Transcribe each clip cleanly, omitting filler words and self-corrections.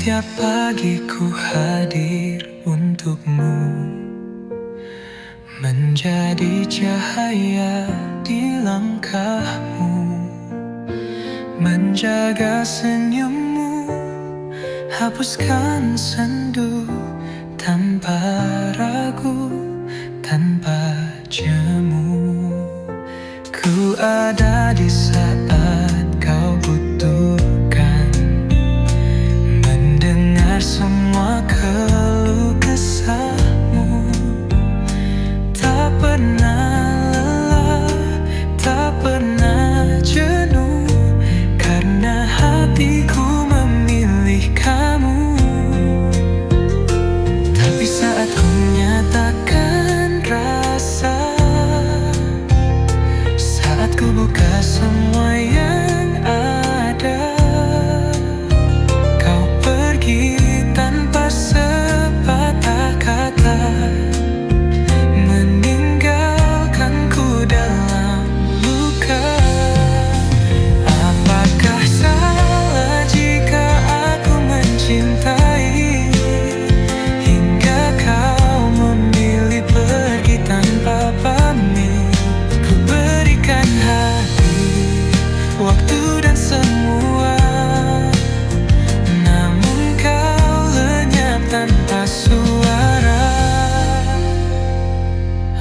Setiap pagi ku hadir untukmu, menjadi cahaya di langkahmu, menjaga senyummu, hapuskan sendu tanpa ragu, tanpa jemu. Ku ada di saat kau butuhkan, mendengar semua keluh kesahmu. Tak pernah lelah, tak pernah jenuh, karena hatiku memilih kamu. Tapi saat ku menyatakan rasa, saat ku buka semua yang ada, kau pergi tanpa sepatah kata, meninggalkanku dalam luka. Apakah salah jika aku mencintai, hingga kau memilih pergi tanpa pamit? Ku berikan hati, waktu dan semua, namun kau lenyap tanpa suara.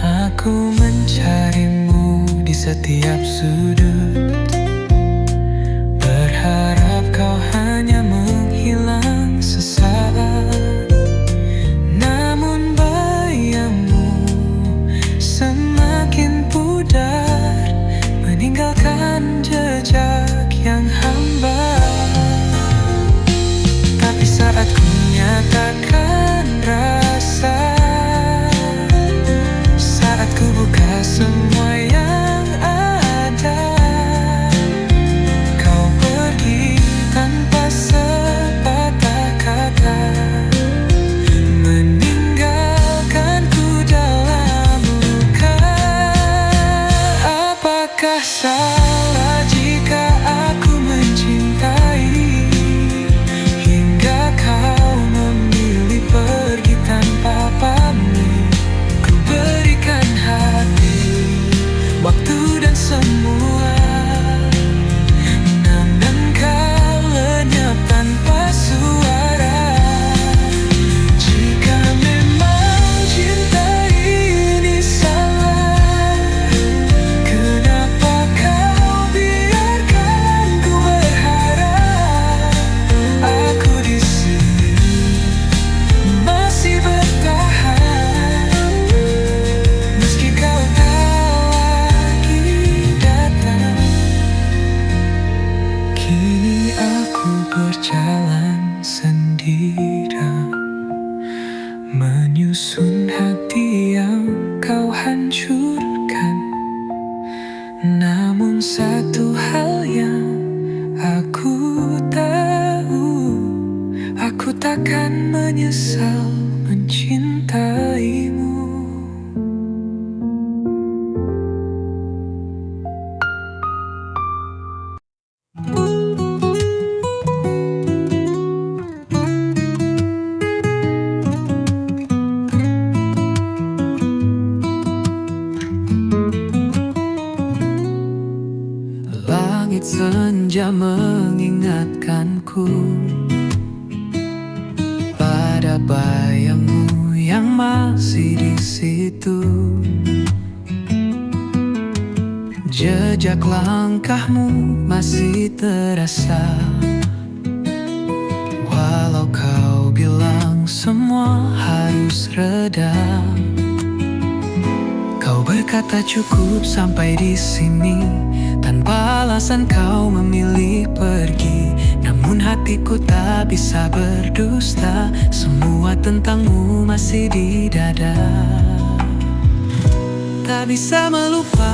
Aku mencarimu di setiap sudut, berharap kau hanya menghilang sesaat. Namun bayangmu semakin pudar, meninggalkan jejak yang hambar. Tapi saat ku menyatakan rasa, saat ku buka semua yang ada, kau pergi tanpa sepatah kata, meninggalkanku dalam luka. Apakah salah jika aku mencintai, hingga kau memilih pergi tanpa pamit? Ku berikan hati, waktu dan semua, namun kau lenyap tanpa suara. Jika memang cinta ini salah, kenapa kau biarkan ku berharap? Aku di sini masih bertahan, meski kau tak lagi datang. Kini aku berjalan sendirian, menyusun hati yang kau hancurkan. Namun satu hal yang aku tahu, aku takkan menyesal mencintaimu. Langit senja mengingatkanku pada bayangmu yang masih di situ. Jejak langkahmu masih terasa, walau kau bilang semua harus reda. Kau berkata cukup sampai di sini, tanpa alasan kau memilih pergi. Namun hatiku tak bisa berdusta, semua tentangmu masih di dada. Tak bisa melupakan,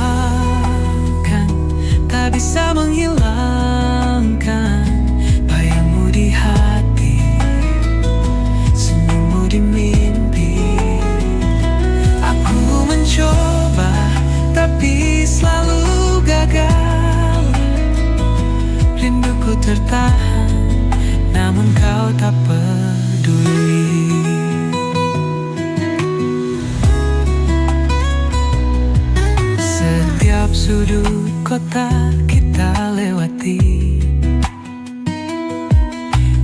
tak bisa menghilangkan bayangmu di hati, senyummu di mimpi. Aku mencoba tapi selalu gagal, rinduku tertahan, namun kau tak pernah hati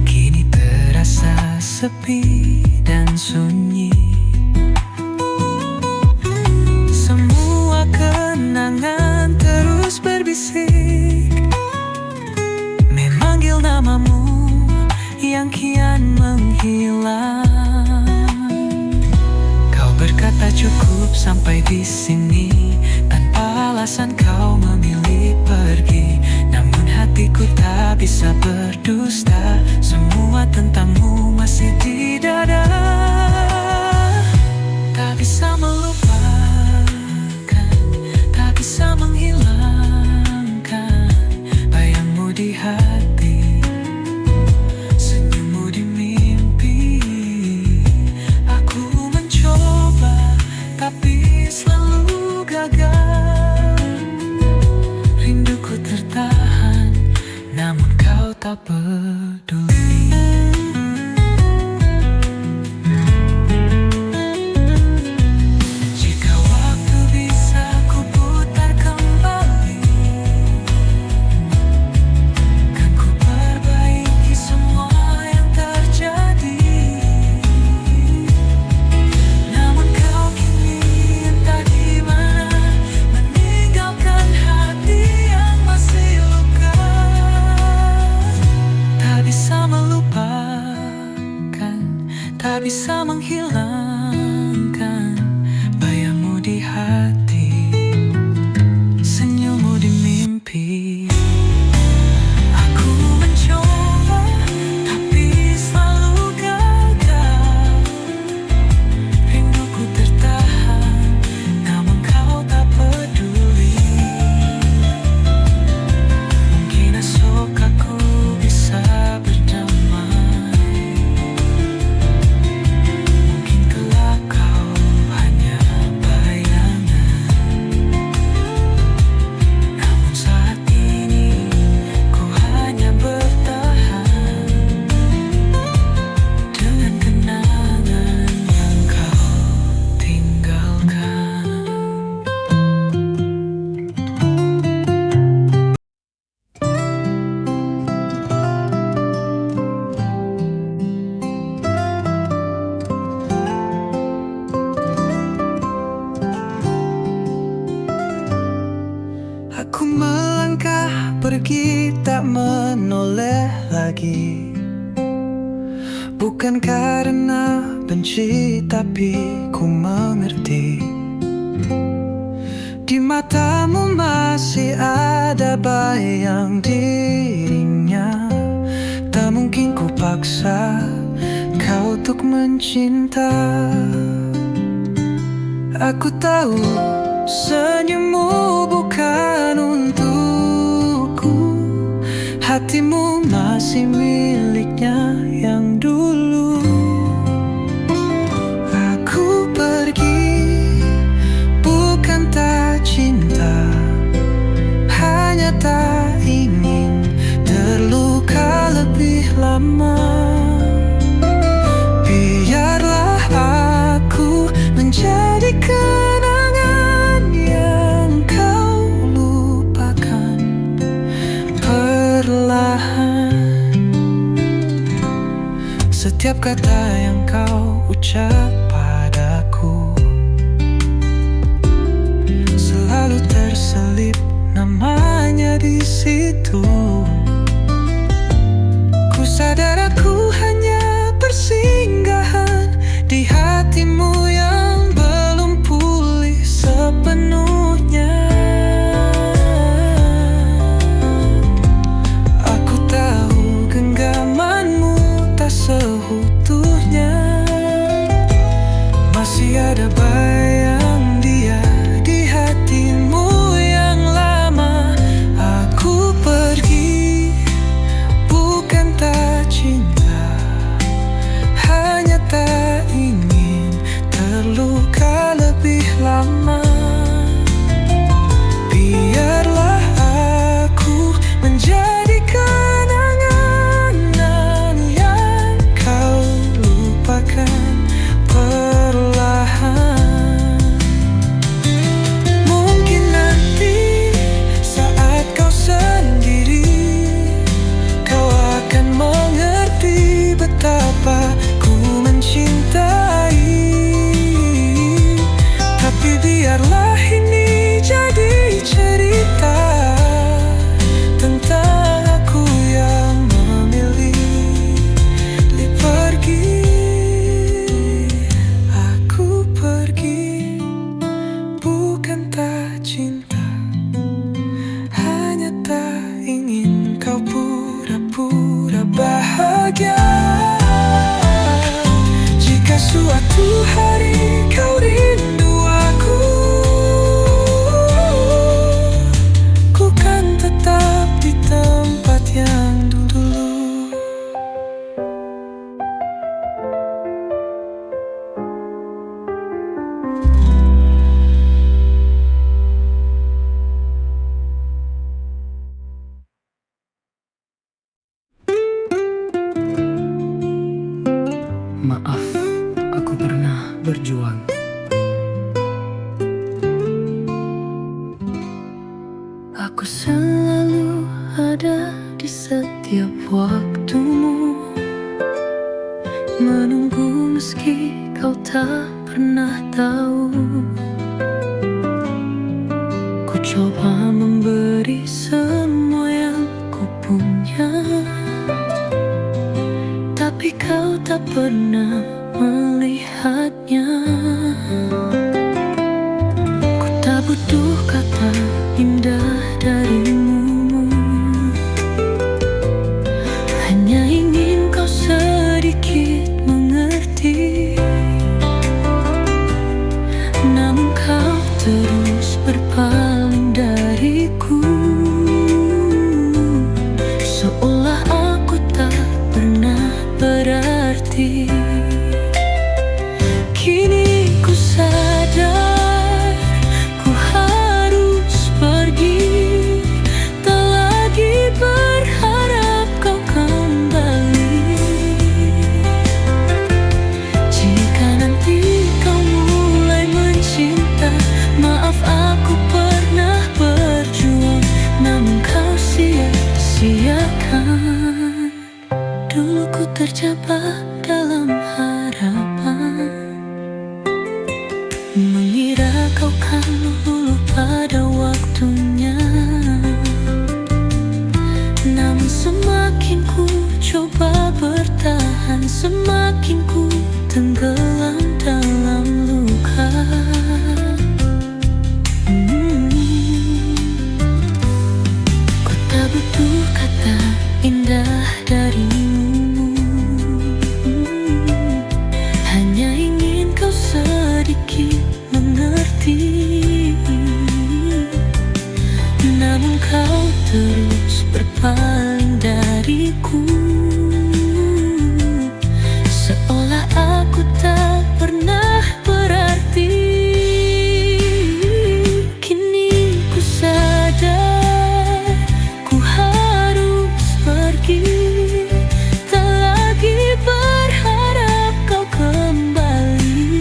kini terasa sepi dan sunyi. Semua kenangan terus berbisik, memanggil namamu yang kian menghilang. Kau berkata cukup sampai di sini, tanpa alasan kau memilih pergi. Namun hatiku tak bisa berdusta, semua tentangmu masih di dada. Tak bisa melupakan, tak bisa menghilangkan bayangmu di hati, senyummu di mimpi. Aku mencoba tapi selalu gagal. Rinduku tertahan, namun kau tak peduli. Jika waktu bisa ku putar kembali, kan ku perbaiki semua yang terjadi. Namun kau kini entah di mana, meninggalkan hati yang masih luka. Tak bisa melupakan, tak bisa menghilangkan bayangmu di hati, senyummu di mimpi. Aku mencoba tapi selalu gagal. Rinduku tertahan, namun kau tak peduli. Mungkin esok aku bisa berdamai, mungkin kelak kau hanya bayangan. Namun saat ini ku hanya bertahan dengan kenangan yang kau tinggalkan. Aku melangkah pergi tak menoleh lagi, bukan karena benci tapi ku mengerti. Di matamu masih ada bayang dirinya. Tak mungkin ku paksa kau untuk mencinta. Aku tahu senyummu bukan untukku, hatimu masih miliknya yang dulu. Aku pergi bukan tak cinta, hanya tak ingin terluka lebih lama. Biarlah aku menjadi kenangan yang kau lupakan perlahan. Setiap kata yang kau ucap padaku selalu terselip namanya di situ. Ku sadar aku hanya persinggahan di hatimu yang belum pulih sepenuhnya. Aku tahu genggamanmu tak seutuhnya, masih ada bayang dia di hatimu yang lama. Aku pergi bahagia. Jika suatu hari kau rindu aku, ku kan tetap di tempat yang dulu. Maaf, aku pernah berjuang. Aku selalu ada di setiap waktumu, menunggu meski kau tak pernah tahu. Ku coba memberi semua yang ku punya, tapi kau tak pernah melihatnya. Ku tak butuh kata indah darimu, hanya ingin kau sedikit mengerti. Namun kau terus berpaling dariku, seolah aku tak pernah berarti. Kini ku sadar, ku harus pergi, tak lagi berharap kau kembali. Jika nanti kau mulai mencinta, maaf aku pernah berjuang, namun kau sia-siakan. Dulu ku terjebak dalam harapan, mengira kau kan luluh pada waktunya. Namun semakin ku coba bertahan, semakin ku tenggelam dalam luka. Ku tak butuh kata indah darimu, hanya ingin kau sedikit mengerti. Namun kau terus berpaling dariku, seolah aku tak pernah berarti. Kini ku sadar, ku harus pergi, tak lagi berharap kau kembali.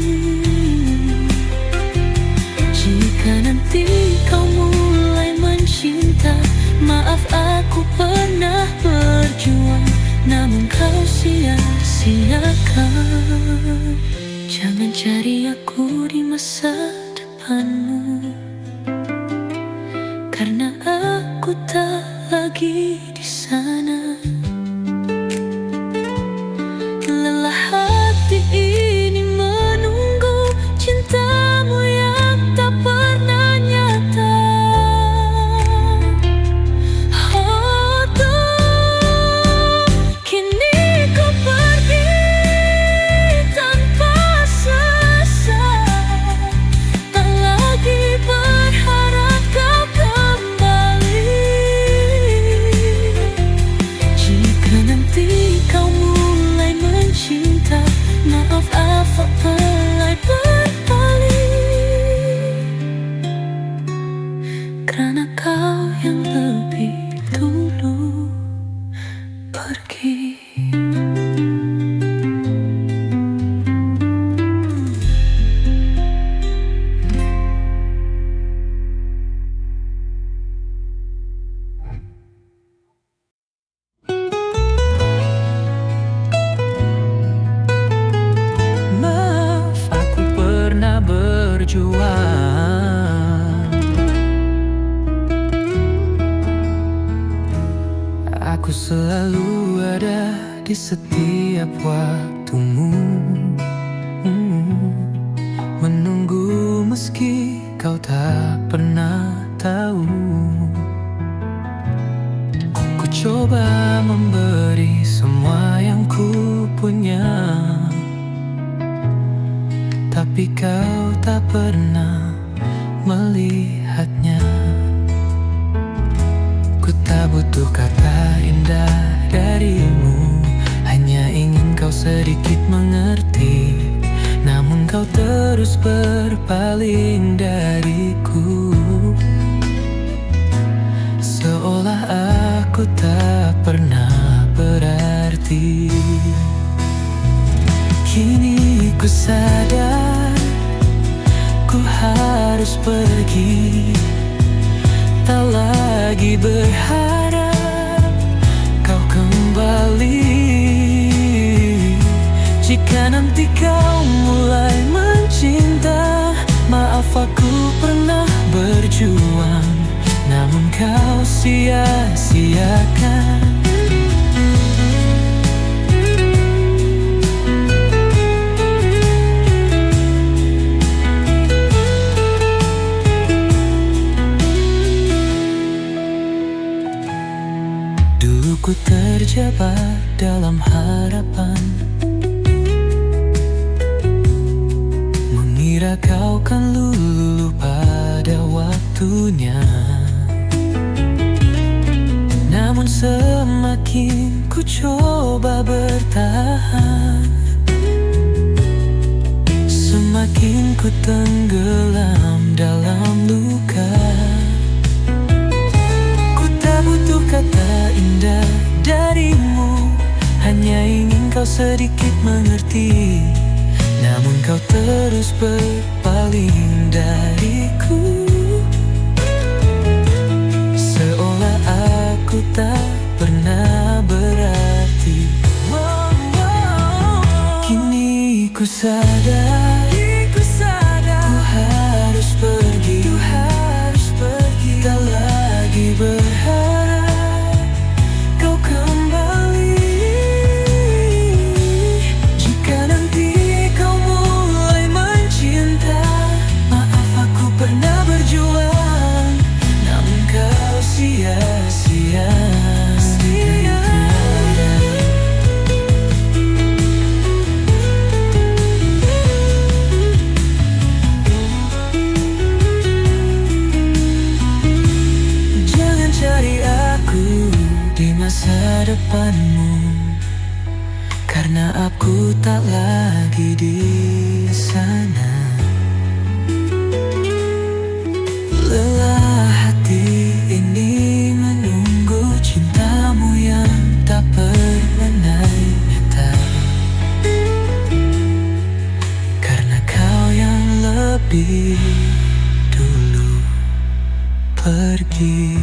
Jika nanti kau mulai mencinta, maaf aku pernah berjuang, namun kau sia-siakan. Jangan cari aku di masa depanmu, karena aku tak lagi di sana. Lelah hati ini menunggu cintamu yang tak pernah nyata. Oh Tuh, kini ku pergi tanpa sesat, tak lagi berharap kau kembali. Jika nanti kau mulai mencinta, maaf aku mulai berpaling, karena kau yang lebih dulu pergi. Maaf, aku pernah berjuang. Aku selalu ada di setiap waktumu, menunggu meski kau tak pernah tahu. Ku coba memberi semua yang ku punya, tapi kau tak pernah melihatnya. Ku tak butuh kata indah darimu, hanya ingin kau sedikit mengerti. Namun kau terus berpaling dariku, seolah aku tak pernah berarti. Kini ku sadar, ku harus pergi, tak lagi berharap kau kembali. Jika nanti kau mulai mencinta, maaf aku pernah berjuang, namun kau sia-siakan. Dulu ku terjebak dalam harapan, mengira kau kan luluh pada waktunya. Namun semakin ku coba bertahan, semakin ku tenggelam dalam luka. Ku tak butuh kata indah darimu, hanya ingin kau sedikit mengerti. Namun kau terus berpaling dariku, seolah aku tak pernah berarti. Kini ku sadar, ku harus pergi, tak lagi berharap kau kembali. Jika nanti kau mulai mencinta, maaf aku pernah berjuang, namun kau sia-sia. Jangan cari aku di masa depanmu, karena aku tak lagi di sana. Lelah hati ini menunggu cintamu yang tak pernah nyata, karena kau yang lebih dulu pergi.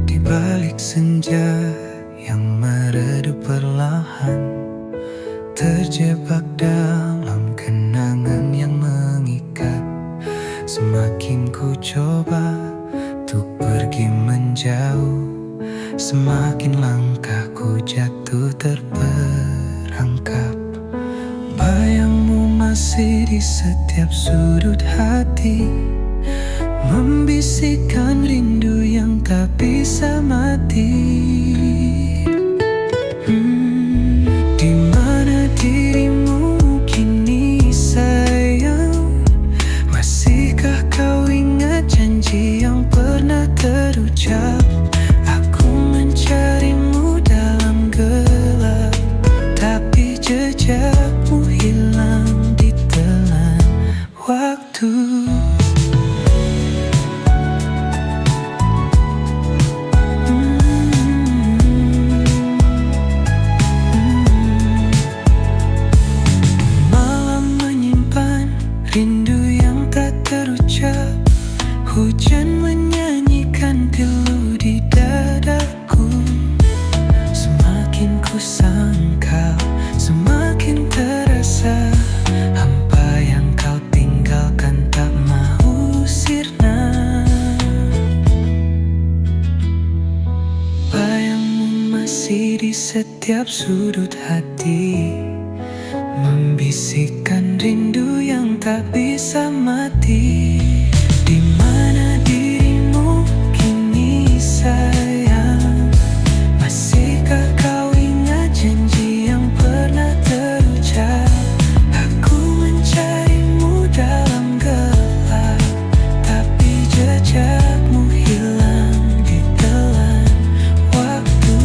Di balik senja yang meredup perlahan, terjebak dalam kenangan yang mengikat. Semakin ku coba untuk pergi menjauh, semakin langkahku jatuh terperangkap. Bayangmu masih di setiap sudut hati, membisikkan rindu yang tak bisa mati. Di mana dirimu kini sayang? Masihkah kau ingat janji yang pernah terucap? Aku mencarimu dalam gelap, tapi jejakmu hilang di telan waktu. Rindu yang tak terucap, hujan menyanyikan pilu di dadaku. Semakin ku sangkal, semakin terasa hampa yang kau tinggalkan tak setiap sudut hati, membisikkan rindu yang tak bisa mati. Di mana dirimu kini sayang? Masihkah kau ingat janji yang pernah terucap? Aku mencarimu dalam gelap, tapi jejakmu hilang ditelan waktu.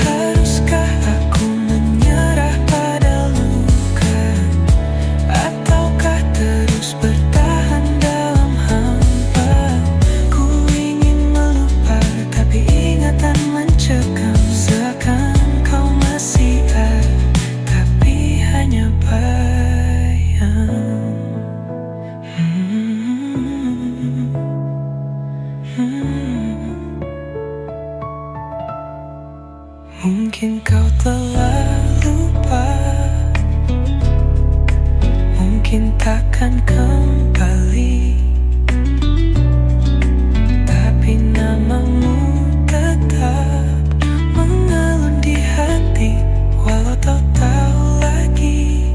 Haruskah aku menyerah pada luka, ataukah terus bertahan dalam hampa? Ku ingin melupa, tapi ingatan mencekam. Seakan kau masih ada, tapi hanya bayang. Mungkin kau telah lupa, mungkin takkan kembali, tapi namamu tetap mengalun di hati. Walau tak tahu lagi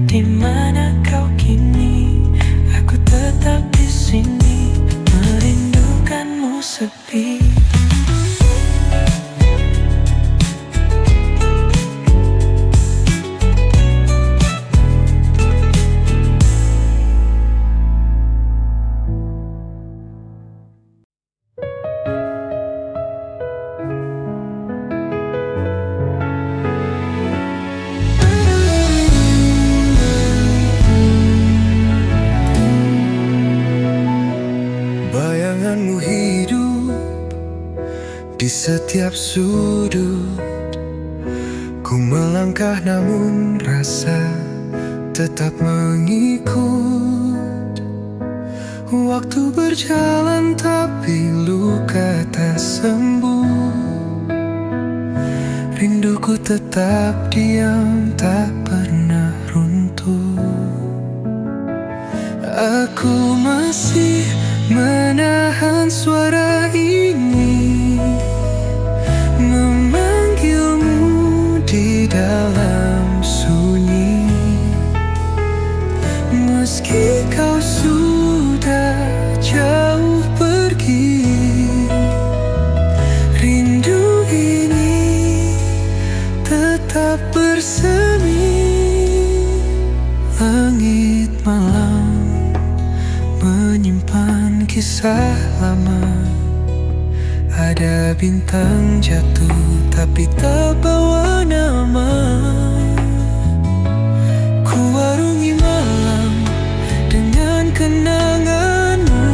di mana kau kini, aku tetap di sini merindukanmu sepi. Bayanganmu hidup di setiap sudut. Ku melangkah namun rasa tetap mengikut. Waktu berjalan tapi luka tak sembuh. Rinduku tetap diam, tak pernah runtuh. Aku masih menahan suara ini, memanggilmu di dalam sunyi. Meski kau sudah jauh pergi, rindu ini tetap bersemi. Langit malam menyimpan kisah lama. Ada bintang jatuh tapi tak bawa nama. Ku warungi malam dengan kenanganmu.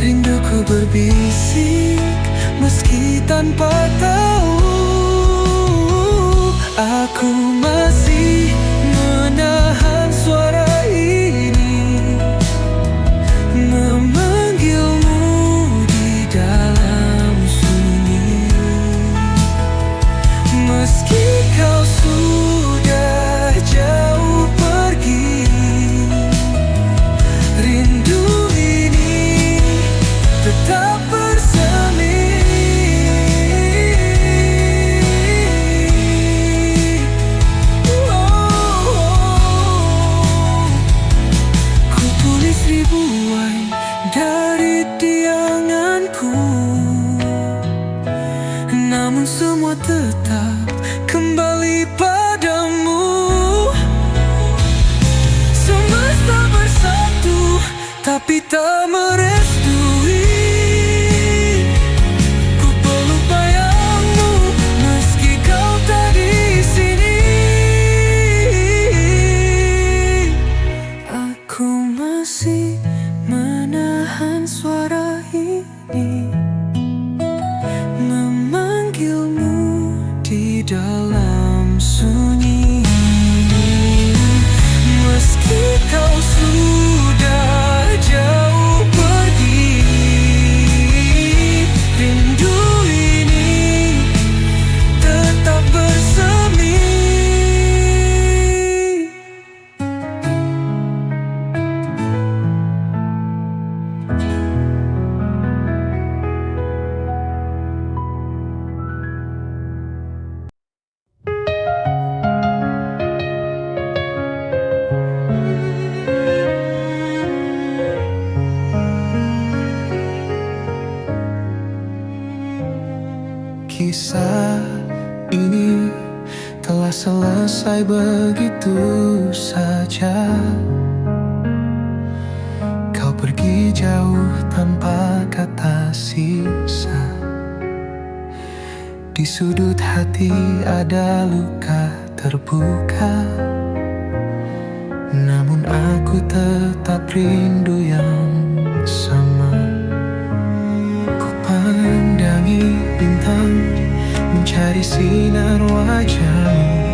Rinduku berbisik meski tanpa tahu. Aku masih menahan suara ini, memanggilmu di dalam sunyi. Meski kau sudah jauh pergi, rindu ini tetap bersemi. Ku tulis ribuan dari dianganku, namun semua tetap kembali padamu. Semesta bersatu tapi tak merestui. Ku peluk bayangmu meski kau tak di sini. Aku masih menahan suara ini, memanggilmu di dalam sunyi. Meski kau sudah jauh pergi, selesai begitu saja. Kau pergi jauh tanpa kata sisa. Di sudut hati ada luka terbuka, namun aku tetap rindu yang sama. Ku pandangi bintang, mencari sinar wajahmu.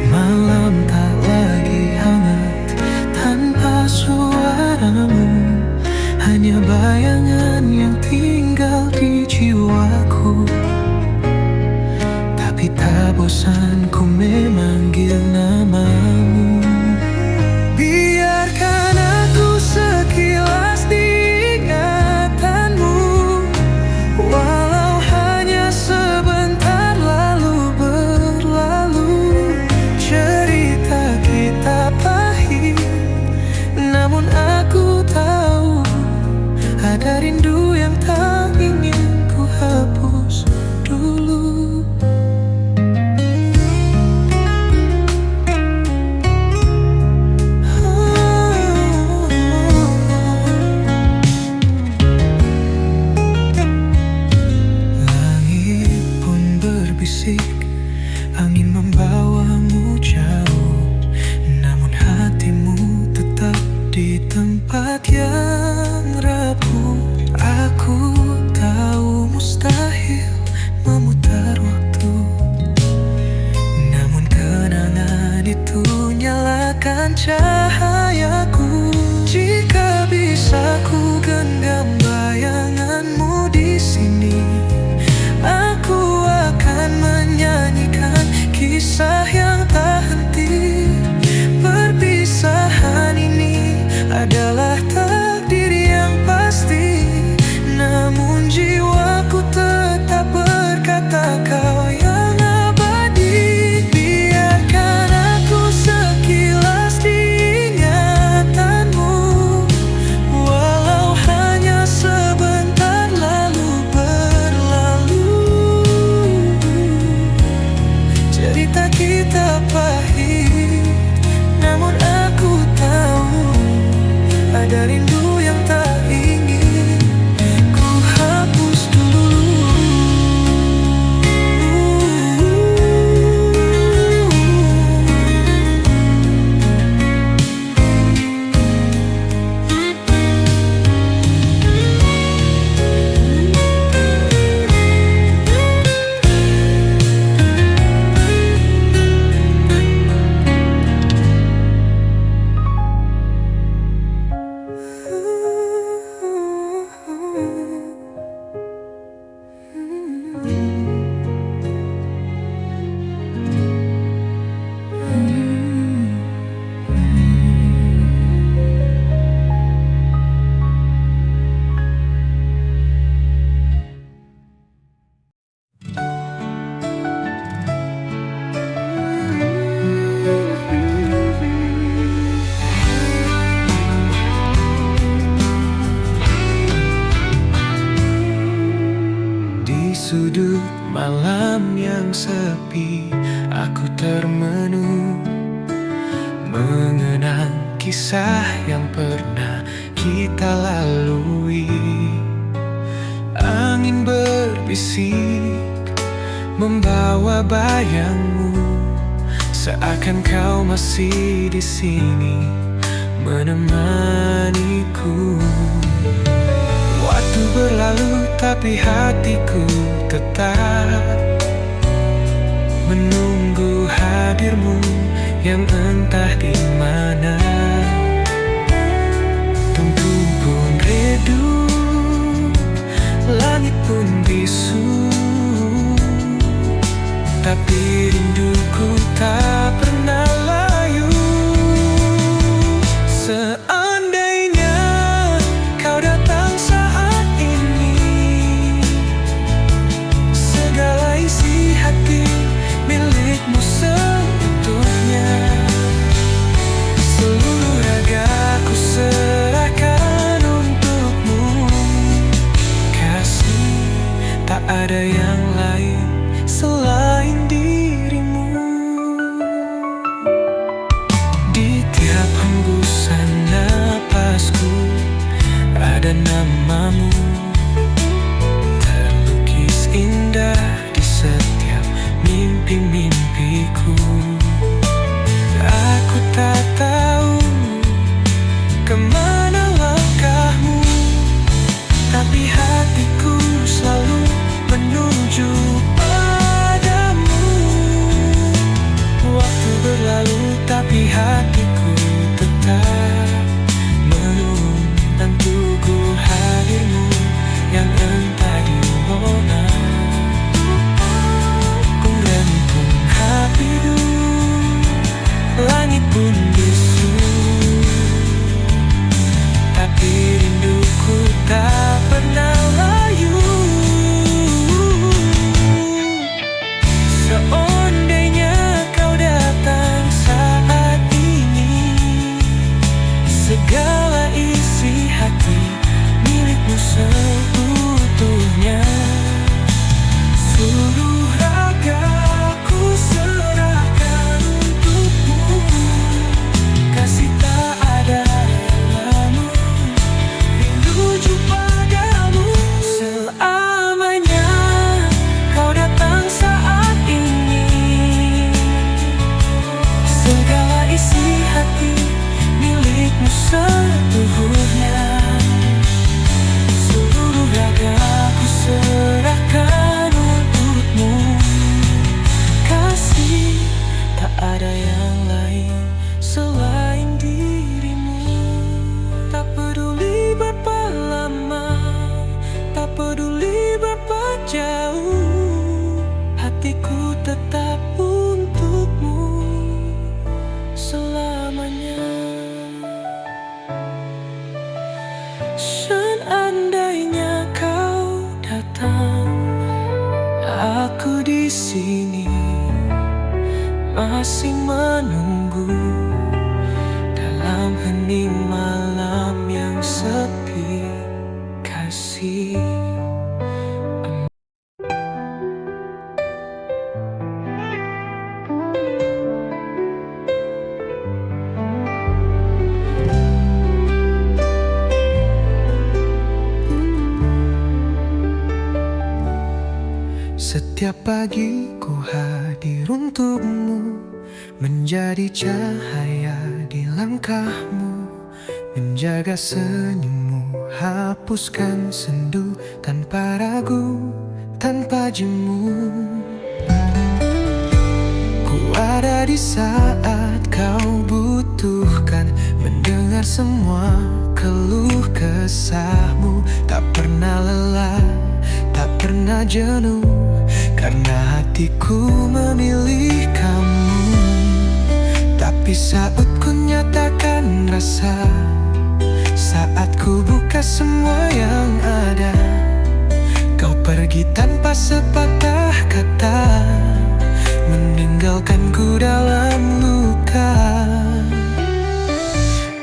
Malam tak lagi hangat tanpa suaramu, hanya bayangan yang tinggal di jiwaku. Tapi tak bosan ku memanggil namamu. Biarkan aku sekilas diingatanmu, walau hanya sebentar lalu berlalu. Cerita kita pahit, namun aku tahu ada rindu yang tak ingin ku hapus dulu. Angin membawamu jauh, namun hatimu tetap di tempat yang rapuh. Aku tahu mustahil memutar waktu, namun kenangan itu nyalakan cahayaku. Jika bisa ku genggam bayanganmu di sini, aku akan menyanyikan kisah yang tak henti. Perpisahan ini adalah takdir yang pasti, namun jiwaku tetap berkata kau yang abadi. Biarkan aku sekilas diingatanmu, walau hanya sebentar lalu berlalu. Cerita kita pahit, namun aku tahu ada rindu yang tak ingin ku hapus dulu. Sudut malam yang sepi, aku termenung mengenang kisah yang pernah kita lalui. Angin berbisik membawa bayangmu, seakan kau masih di sini menemaniku. Waktu berlalu tapi hatiku tetap menunggu hadirmu yang entah di mana. Tentu pun redup, langit pun bisu, tapi rinduku tak pernah layu. Seandainya kau datang saat ini, segala isi hati milikmu seutuhnya. Seluruh seutuhnya. Seluruh ragaku serahkan untukmu. Kasih tak ada yang lamun, rinduku padamu selamanya. Kau datang saat ini, segala isi hati milikmu seluruhnya. Seluruh ragaku serahkan untukmu. Kasih tak ada yang lain selain dirimu. Tak peduli berapa lama, tak peduli berapa jauh, hatiku tetap untukmu selamanya. Seandainya kau datang, aku di sini masih menunggu dalam hening malam yang sepi. Kasih setiap pagi ku hadir untukmu, menjadi cahaya di langkahmu, menjaga senyummu, hapuskan sendu tanpa ragu, tanpa jemu. Ku ada di saat kau butuhkan, mendengar semua keluh kesahmu. Tak pernah lelah, tak pernah jenuh, karena hatiku memilih kamu. Tapi saat ku nyatakan rasa, saat ku buka semua yang ada, kau pergi tanpa sepatah kata, meninggalkanku dalam luka.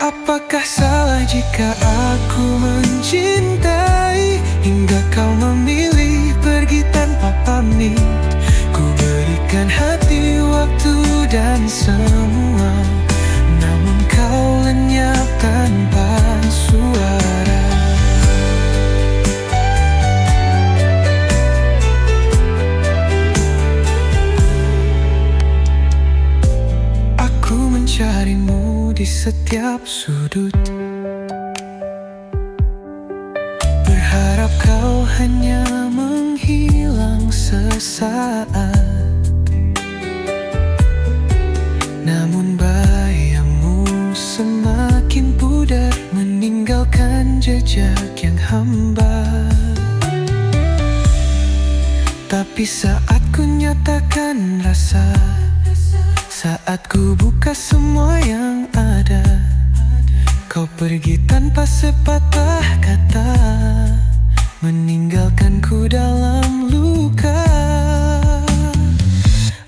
Apakah salah jika aku mencintai hingga kau memilih pergi tanpa pamit? Ku berikan hati, waktu dan semua, namun kau lenyap tanpa suara. Aku mencarimu di setiap sudut, berharap kau hanya menghilang sesaat. Namun bayangmu semakin pudar, meninggalkan jejak yang hambar. Tapi saat ku nyatakan rasa, saat ku buka semua yang ada, kau pergi tanpa sepatah kata, meninggalkanku dalam luka.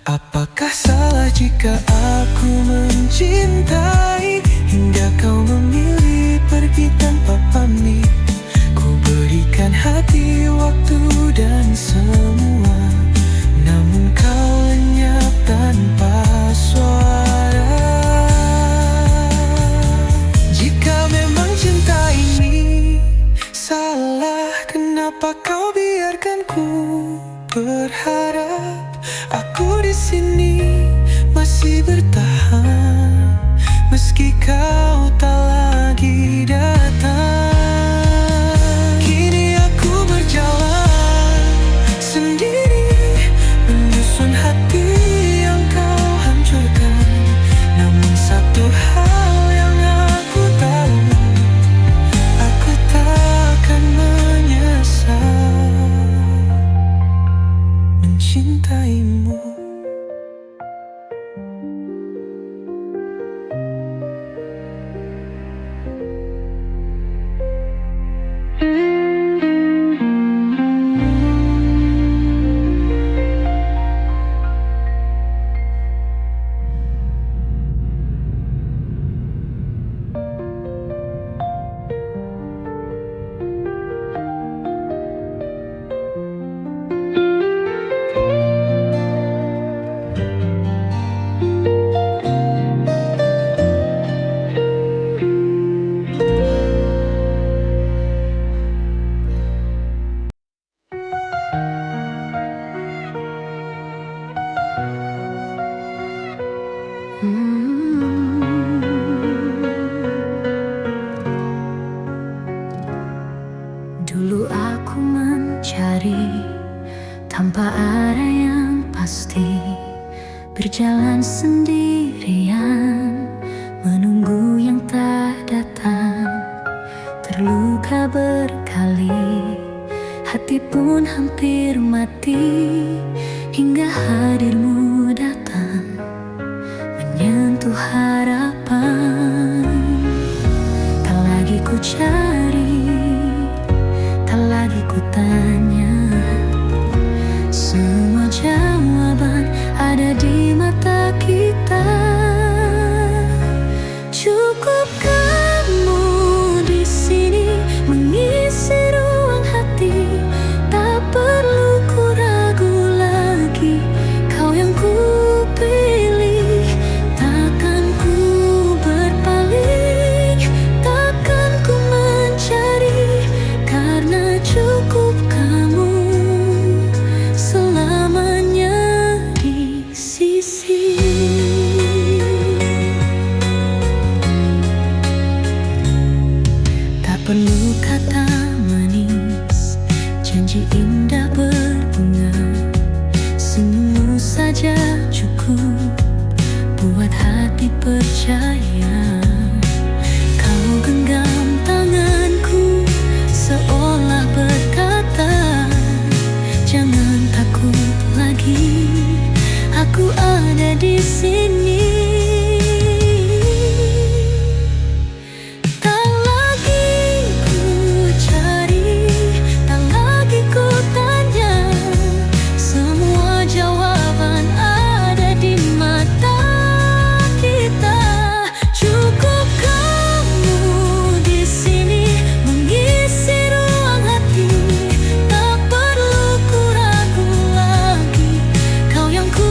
Apakah salah jika aku mencintai hingga kau memilih pergi tanpa pamit? Ku berikan hati, waktu dan semua, namun kau lenyap tanpa suara. Jika memang cinta ini salah, kenapa kau biarkan ku berharap? Aku di sini masih bertahan, meski kau tak lagi datang. Kini aku berjalan sendiri, menyusun hati yang kau hancurkan. Namun satu hal yang aku tahu, aku takkan menyesal mencintaimu. tanpa ada yang pasti, berjalan sendirian, menunggu yang tak datang. Terluka berkali, hati pun hampir mati, hingga hadirmu datang, menyentuh harapan. Tak lagi ku cari, tak lagi ku tanya, semua jawaban ada di mata kita. Cukup kamu di sini mengisi ruang hati, tak perlu ku ragu lagi. Kau yang ku pilih, takkan ku berpaling, takkan ku mencari, karena cukup kamu selamanya di sisi. Tak perlu kata manis, janji indah berbunga, senyummu saja cukup buat hati percaya. Kau genggam tanganku seolah berkata, jangan takut lagi, aku ada di sini. Tak lagi ku cari, tak lagi ku tanya, semua jawaban ada di mata kita. Cukup kamu di sini mengisi ruang hati, tak perlu ku ragu lagi. Kau yang ku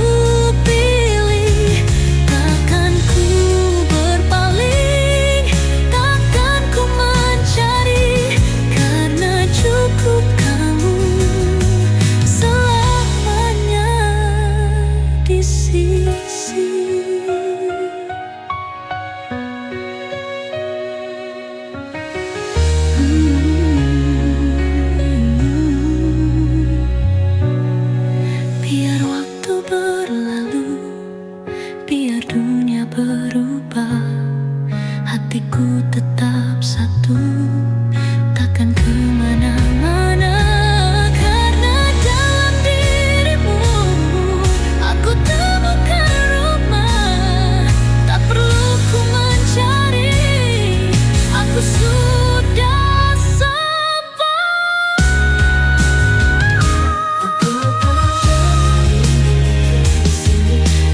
pilih, takkan ku berpaling, takkan ku mencari, karena cukup kamu selamanya di sisi. Biar waktu berlalu, biar dunia berubah, hatiku tetap satu, takkan kemana-mana. Karena dalam dirimu aku temukan rumah, tak perlu ku mencari, aku sudah sampai.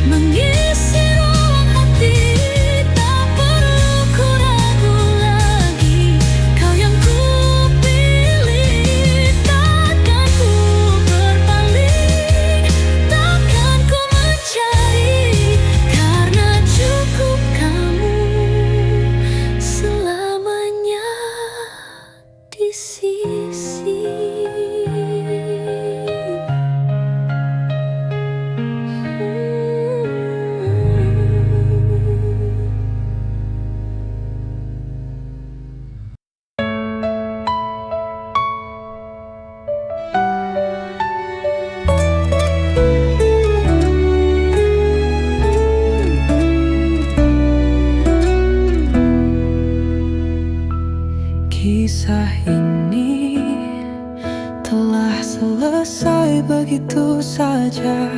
Mengisi ruang hati, tak perlu ku ragu lagi. Kau yang ku pilih, takkan ku berpaling, takkan ku mencari, karena cukup kamu selamanya di sisi. Kisah ini telah selesai begitu saja.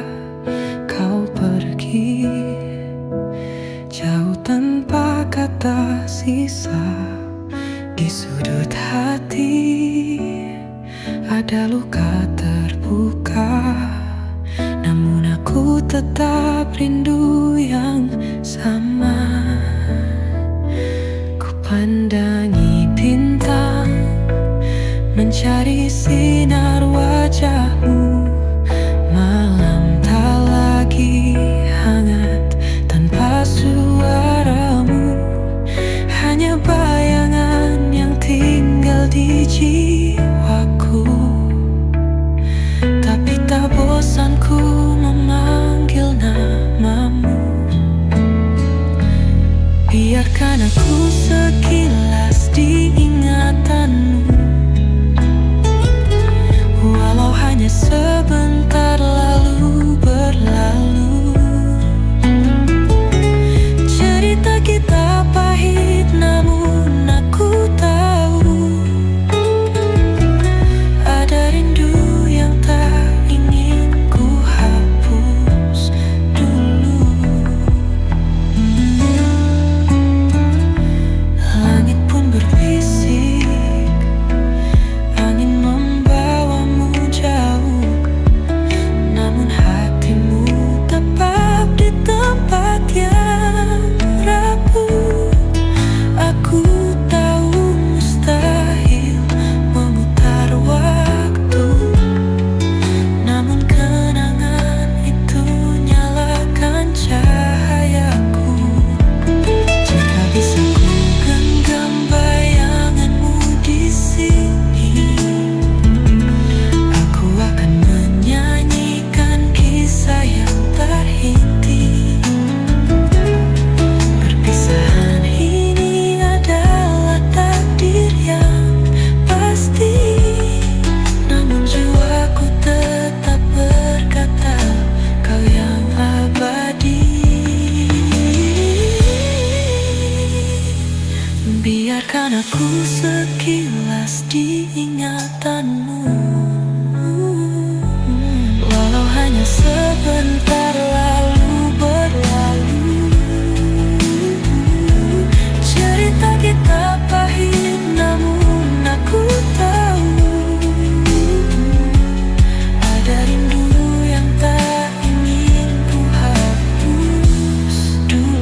Kau pergi jauh tanpa kata sisa. Di sudut hati ada luka terbuka, namun aku tetap rindu yang sama. Ku pandangi bintang, mencari sinar wajahmu. Malam tak lagi hangat tanpa suaramu, hanya bayangan yang tinggal di jiwaku. Tapi tak bosan ku memanggil namamu. Biarkan aku sekilas diingatanmu, walau hanya Biarkan aku sekilas di ingatanmu, walau hanya sebentar lalu berlalu. Cerita kita pahit namun aku tahu ada rindu yang tak ingin ku hapus dulu.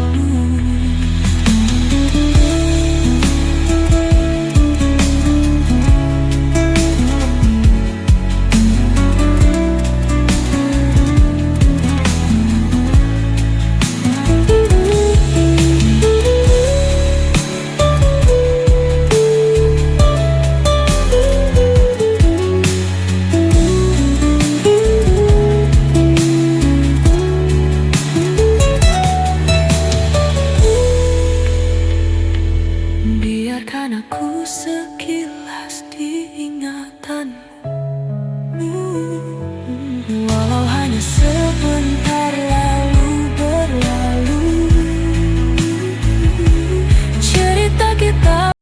Biarkan aku sekilas di ingatanmu, walau hanya sebentar lalu berlalu. Cerita kita